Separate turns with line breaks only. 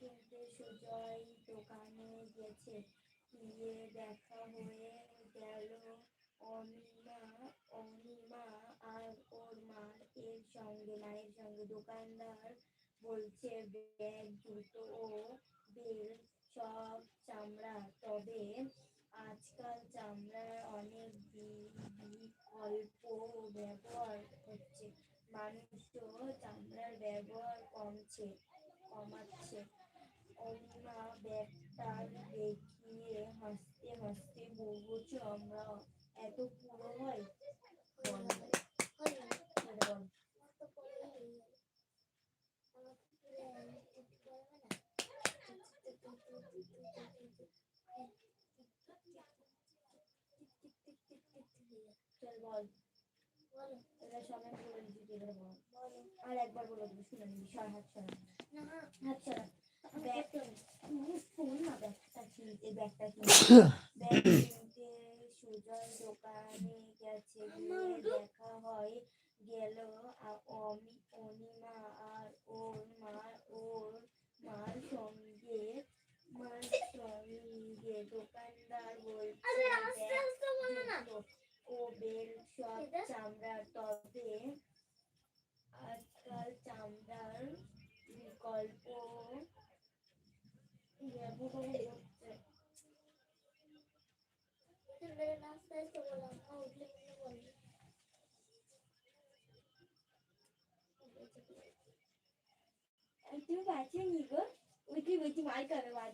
কিনতে সুজয় দোকানে গেছে, গিয়ে দেখা হয়ে গেল অনিমা অনিমা আর ওর মায়ের সঙ্গে। দোকানদার বলছে ব্যাগ, জুতো ও বেল্ট সব চামড়া, তবে আজকাল চামড়ার অনেক বিকল্প ব্যবহার হচ্ছে, মানুষ তো চামড়ার ব্যবহার কমাচ্ছে। অনিমা ব্যাগটা দেখিয়ে হাসতে হাসতে বলল, চামড়া এত পুরো হয়? বল বল। চল বল, এবার সবাই বলে দিচ্ছি, এবার বল। আর একবার বলে দিবি, শুনে নিবি। হাত সরা, হাত সরা। ব্যাগ শোন না, ব্যাগটা কিনতে সুজয় দোকানে গেছে, গিয়ে দেখা হয় গেল অনিমা আর ওর মার সঙ্গে। দোকানদার বলছে ব্যাগ, জুতো ও বেল্ট সব চামড়ার, তবে আজকাল চামড়ার বিকল্প ব্যবহার হচ্ছে। তুমি বাঁচিয়ে নি গো, ওইটি মাইক হবে বাজা।